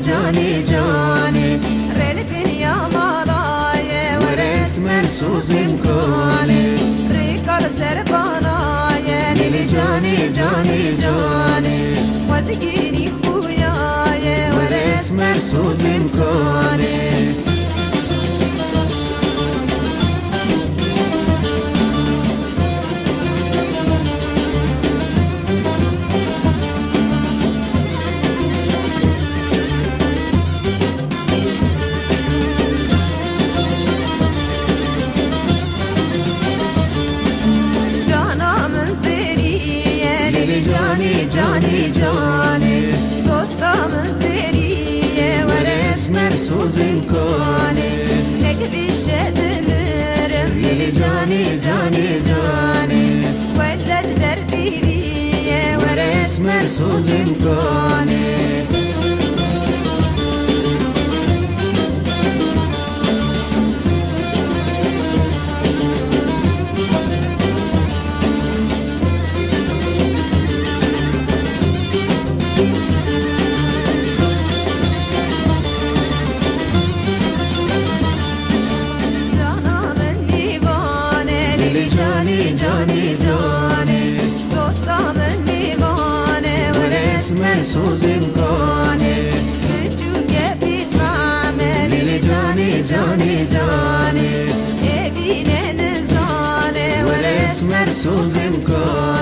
جاني جاني ريلك يا مالاي ورس مرسوز كوني ريكال سرباناي ليلي جاني جاني جاني وزكيني خوياي ورس مرسوز كوني جاني جاني جاني دوستا من سريه ورس مرسوز كوني نقدي شدنرم ليلي جاني جاني جاني ولد دردي لي ورس مرسوز كوني جاني جاني جاني دوستا من ديواني ورس مرسوز كوني بجوك بفهمي ليلي جاني جاني جاني ايديني نزاني ورس مرسوز كوني